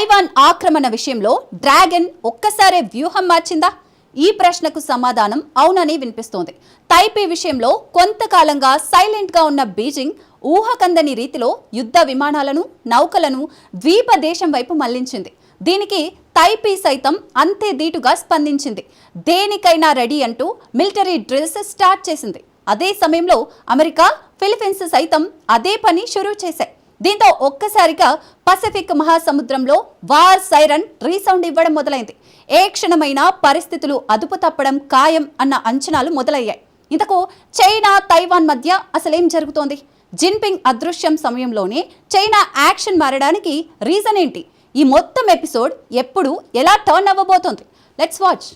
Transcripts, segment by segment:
Taiwan ఆక్రమణ విషయంలో dragon ఒక్కసారే వ్యూహం మార్చిందా? ఈ ప్రశ్నకు సమాధానం అవునని వినిపిస్తోంది. తైపీ విషయంలో కొంతకాలంగా సైలెంట్గా ఉన్న బీజింగ్ ఊహకందని రీతిలో యుద్ధ విమానాలను, నౌకలను ద్వీప దేశం వైపు మళ్లించింది. దీనికి తైపీ సైతం అంతే ధీటుగా స్పందించింది. దేనికైనా రెడీ అంటూ మిలిటరీ డ్రిల్స్ స్టార్ట్ చేసింది. అదే సమయంలో అమెరికా, ఫిలిప్పీన్స్ సైతం అదే పని షురూ చేశాయి. దీంతో ఒక్కసారిగా పసిఫిక్ మహాసముద్రంలో వార్ సైరన్ రీసౌండ్ ఇవ్వడం మొదలైంది. ఏ క్షణమైనా పరిస్థితులు అదుపు తప్పడం ఖాయం అన్న అంచనాలు మొదలయ్యాయి. ఇంతకు చైనా, తైవాన్ మధ్య అసలేం జరుగుతోంది? జిన్పింగ్ అదృశ్యం సమయంలోనే చైనా యాక్షన్ మారడానికి రీజన్ ఏంటి? ఈ మొత్తం ఎపిసోడ్ ఎప్పుడు ఎలా టర్న్ అవ్వబోతోంది? Let's watch.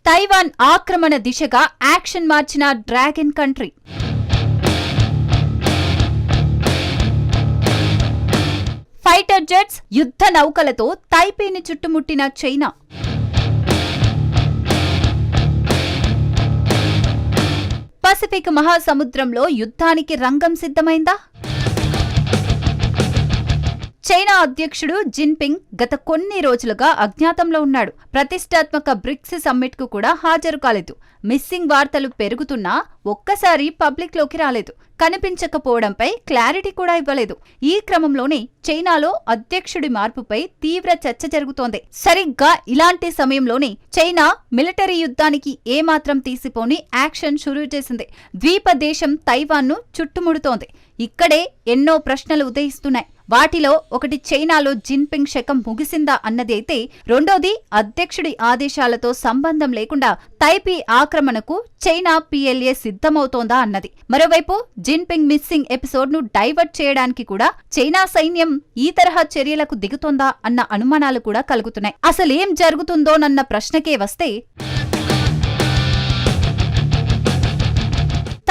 తైవాన్ ఆక్రమణ దిశగా యాక్షన్ మార్చిన డ్రాగన్ కంట్రీ. ఫైటర్ జెట్స్, యుద్ధ నౌకలతో తైపీని చుట్టుముట్టిన చైనా. పసిఫిక్ మహాసముద్రంలో యుద్ధానికి రంగం సిద్ధమైందా? చైనా అధ్యక్షుడు జిన్పింగ్ గత కొన్ని రోజులుగా అజ్ఞాతంలో ఉన్నాడు. ప్రతిష్టాత్మక బ్రిక్స్ సమ్మిట్ కు కూడా హాజరు కాలేదు. మిస్సింగ్ వార్తలు పెరుగుతున్నా ఒక్కసారి పబ్లిక్ లోకి రాలేదు. కనిపించకపోవడంపై క్లారిటీ కూడా ఇవ్వలేదు. ఈ క్రమంలోనే చైనాలో అధ్యక్షుడి మార్పుపై తీవ్ర చర్చ జరుగుతోంది. సరిగ్గా ఇలాంటి సమయంలోనే చైనా మిలిటరీ యుద్ధానికి ఏమాత్రం తీసిపోని యాక్షన్ షురూ చేసింది. ద్వీప దేశం తైవాన్ను చుట్టుముడుతోంది. ఇక్కడే ఎన్నో ప్రశ్నలు ఉదయిస్తున్నాయి. వాటిలో ఒకటి చైనాలో జిన్పింగ్ శకం ముగిసిందా అన్నది అయితే, రెండోది అధ్యక్షుడి ఆదేశాలతో సంబంధం లేకుండా తైపీ ఆక్రమణకు చైనా PLA సిద్ధమవుతోందా అన్నది. మరోవైపు జిన్పింగ్ మిస్సింగ్ ఎపిసోడ్ ను డైవర్ట్ చేయడానికి కూడా చైనా సైన్యం ఈ తరహా చర్యలకు దిగుతోందా అన్న అనుమానాలు కూడా కలుగుతున్నాయి. అసలేం జరుగుతుందోనన్న ప్రశ్నకే వస్తే,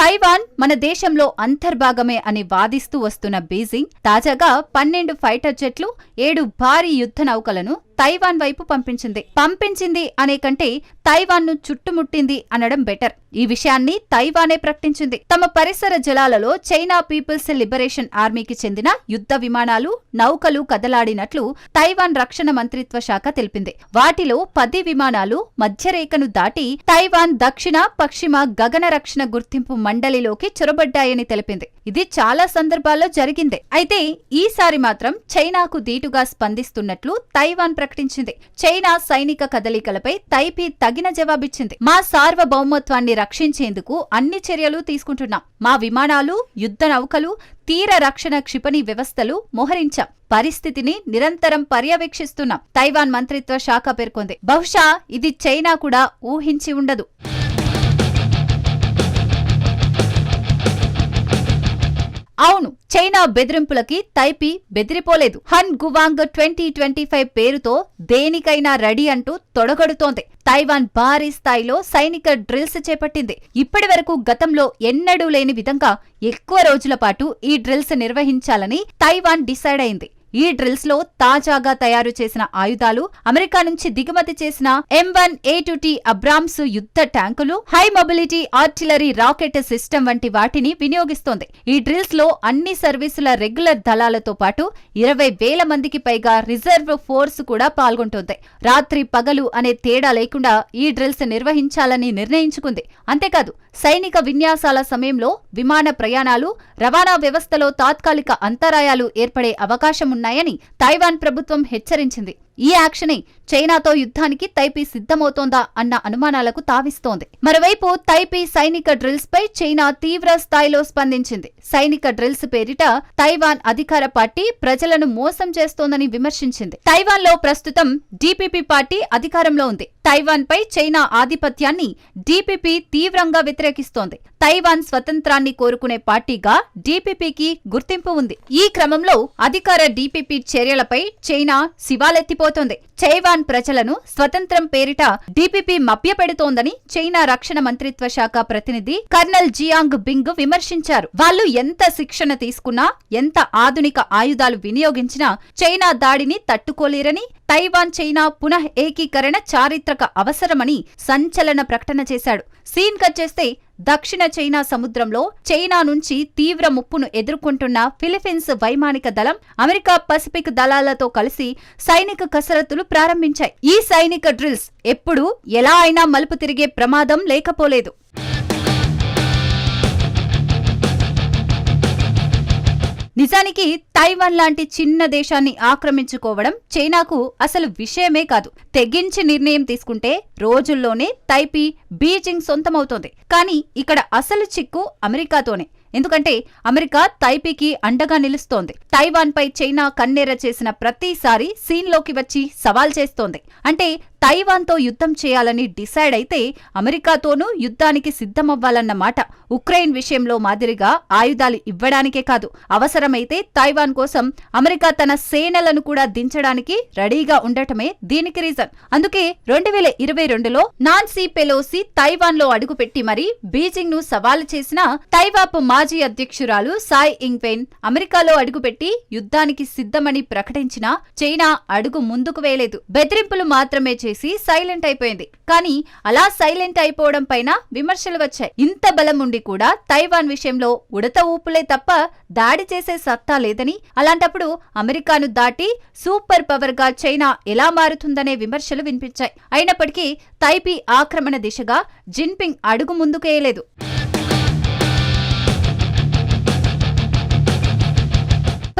తైవాన్ మన దేశంలో అంతర్భాగమే అని వాదిస్తూ వస్తున్న బీజింగ్ తాజాగా 12 ఫైటర్ జెట్లు, 7 భారీ యుద్ధ నౌకలను తైవాన్ వైపు పంపించింది అనే కంటే తైవాన్ను చుట్టుముట్టింది అనడం బెటర్. ఈ విషయాన్ని తైవానే ప్రకటించింది. తమ పరిసర జలాలలో చైనా పీపుల్స్ లిబరేషన్ ఆర్మీకి చెందిన యుద్ధ విమానాలు, నౌకలు కదలాడినట్లు తైవాన్ రక్షణ మంత్రిత్వ శాఖ తెలిపింది. వాటిలో 10 విమానాలు మధ్యరేఖను దాటి తైవాన్ దక్షిణ, పశ్చిమ గగన రక్షణ గుర్తింపు మండలిలోకి చొరబడ్డాయని తెలిపింది. ఇది చాలా సందర్భాల్లో జరిగిందే. అయితే ఈసారి మాత్రం చైనాకు ధీటుగా స్పందిస్తున్నట్లు తైవాన్ ప్రకటించింది. చైనా సైనిక కదలికలపై తైపీ తగిన జవాబిచ్చింది. మా సార్వభౌమత్వాన్ని రక్షించేందుకు అన్ని చర్యలు తీసుకుంటున్నాం. మా విమానాలు, యుద్ధ నౌకలు, తీర రక్షణ క్షిపణి వ్యవస్థలు మోహరించాం. పరిస్థితిని నిరంతరం పర్యవేక్షిస్తున్నాం, తైవాన్ మంత్రిత్వ శాఖ పేర్కొంది. బహుశా ఇది చైనా కూడా ఊహించి ఉండదు. అవును, చైనా బెదిరింపులకి తైపీ బెదిరిపోలేదు. హన్ గువాంగ్ 2025 పేరుతో దేనికైనా రెడీ అంటూ తొడగడుతోంది. తైవాన్ భారీ స్థాయిలో సైనిక డ్రిల్స్ చేపట్టింది. ఇప్పటి వరకు గతంలో ఎన్నడూ లేని విధంగా ఎక్కువ రోజుల పాటు ఈ డ్రిల్స్ నిర్వహించాలని తైవాన్ డిసైడ్ అయింది. ఈ డ్రిల్స్ లో తాజాగా తయారు చేసిన ఆయుధాలు, అమెరికా నుంచి దిగుమతి చేసిన M1A2T అబ్రామ్స్ యుద్ధ ట్యాంకులు, high mobility artillery rocket system వంటి వాటిని వినియోగిస్తోంది. ఈ డ్రిల్స్ లో అన్ని సర్వీసుల రెగ్యులర్ దళాలతో పాటు 20,000 మందికి పైగా రిజర్వ్ ఫోర్స్ కూడా పాల్గొంటోంది. రాత్రి పగలు అనే తేడా లేకుండా ఈ డ్రిల్స్ నిర్వహించాలని నిర్ణయించుకుంది. అంతేకాదు, సైనిక విన్యాసాల సమయంలో విమాన ప్రయాణాలు, రవాణా వ్యవస్థలో తాత్కాలిక అంతరాయాలు ఏర్పడే అవకాశం ఉన్నాయని తైవాన్ ప్రభుత్వం హెచ్చరించింది. ఈ యాక్షనే చైనాతో యుద్ధానికి తైపీ సిద్ధమవుతోందా అన్న అనుమానాలకు తావిస్తోంది. మరోవైపు తైపీ సైనిక డ్రిల్స్ పై చైనా తీవ్ర స్థాయిలో స్పందించింది. సైనిక డ్రిల్స్ పేరిట తైవాన్ అధికార పార్టీ ప్రజలను మోసం చేస్తోందని విమర్శించింది. తైవాన్ లో ప్రస్తుతం DPP పార్టీ అధికారంలో ఉంది. తైవాన్ పై చైనా ఆధిపత్యాన్ని DPP తీవ్రంగా వ్యతిరేకిస్తోంది. తైవాన్ స్వతంత్రాన్ని కోరుకునే పార్టీగా DPPకి గుర్తింపు ఉంది. ఈ క్రమంలో అధికార DPP చర్యలపై చైనా శివాలెత్తిపోతోంది. తైవాన్ ప్రజలను స్వతంత్రం పేరిట DPP మభ్యపెడుతోందని చైనా రక్షణ మంత్రిత్వ శాఖ ప్రతినిధి కర్నల్ జియాంగ్ బింగ్ విమర్శించారు. వాళ్లు ఎంత శిక్షణ తీసుకున్నా, ఎంత ఆధునిక ఆయుధాలు వినియోగించినా చైనా దాడిని తట్టుకోలేరని, తైవాన్ చైనా పునః ఏకీకరణ చారిత్రక అవసరమని సంచలన ప్రకటన చేశాడు. సీన్ కట్ చేస్తే దక్షిణ చైనా సముద్రంలో చైనా నుంచి తీవ్ర ముప్పును ఎదుర్కొంటున్న ఫిలిప్పీన్స్ వైమానిక దళం అమెరికా పసిఫిక్ దళాలతో కలిసి సైనిక కసరత్తులు ప్రారంభించాయి. ఈ సైనిక డ్రిల్స్ ఎప్పుడూ ఎలా అయినా మలుపు తిరిగే ప్రమాదం లేకపోలేదు. నిజానికి తైవాన్ లాంటి చిన్న దేశాన్ని ఆక్రమించుకోవడం చైనాకు అసలు విషయమే కాదు. తెగించి నిర్ణయం తీసుకుంటే రోజుల్లోనే తైపీ, బీజింగ్ సొంతమవుతోంది. కానీ ఇక్కడ అసలు చిక్కు అమెరికాతోనే. ఎందుకంటే అమెరికా తైపీకి అండగా నిలుస్తోంది. తైవాన్ పై చైనా కన్నెర్ర చేసిన ప్రతిసారి సీన్లోకి వచ్చి సవాల్ చేస్తోంది. అంటే తైవాన్తో యుద్ధం చేయాలని డిసైడ్ అయితే అమెరికాతోనూ యుద్ధానికి సిద్ధమవ్వాలన్నమాట. ఉక్రెయిన్ విషయంలో మాదిరిగా ఆయుధాలు ఇవ్వడానికే కాదు, అవసరమైతే తైవాన్ కోసం అమెరికా తన సేనలను కూడా దించడానికి రెడీగా ఉండటమే దీనికి రీజన్. అందుకే 2022లో నాన్సీ పెలోసి తైవాన్లో అడుగుపెట్టి మరీ బీజింగ్ ను సవాలు చేసిన తైవాన్ మాజీ అధ్యక్షురాలు సాయ్ ఇంగ్వెన్ అమెరికాలో అడుగుపెట్టి యుద్ధానికి సిద్ధమని ప్రకటించినా చైనా అడుగు ముందుకు వేయలేదు. బెదిరింపులు మాత్రమే చేసి సైలెంట్ అయిపోయింది. కానీ అలా సైలెంట్ అయిపోవడం పైన విమర్శలు వచ్చాయి. ఇంత బలం ఉండి కూడా తైవాన్ విషయంలో ఉడత ఊపులే తప్ప దాడి చేసే సత్తా లేదని, అలాంటప్పుడు అమెరికాను దాటి సూపర్ పవర్ గా చైనా ఎలా మారుతుందనే విమర్శలు వినిపించాయి. అయినప్పటికీ తైపీ ఆక్రమణ దిశగా జిన్పింగ్ అడుగు ముందుకేయలేదు.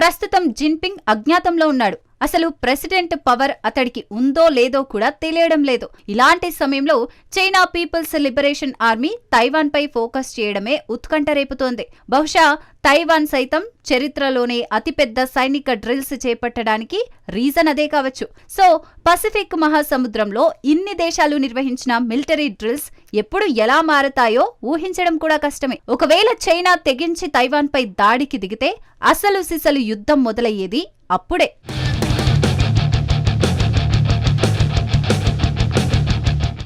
ప్రస్తుతం జిన్పింగ్ అజ్ఞాతంలో ఉన్నాడు. అసలు ప్రెసిడెంట్ పవర్ అతడికి ఉందో లేదో కూడా తెలియడం లేదు. ఇలాంటి సమయంలో China People's Liberation Army Taiwan పై ఫోకస్ చేయడమే ఉత్కంఠ రేపుతోంది. బహుశా తైవాన్ సైతం చరిత్రలోనే అతిపెద్ద సైనిక డ్రిల్స్ చేపట్టడానికి రీజన్ అదే కావచ్చు. సో పసిఫిక్ మహాసముద్రంలో ఇన్ని దేశాలు నిర్వహించిన మిలిటరీ డ్రిల్స్ ఎప్పుడు ఎలా మారతాయో ఊహించడం కూడా కష్టమే. ఒకవేళ చైనా తెగించి తైవాన్ పై దాడికి దిగితే అసలు సిసలు యుద్ధం మొదలయ్యేది అప్పుడే.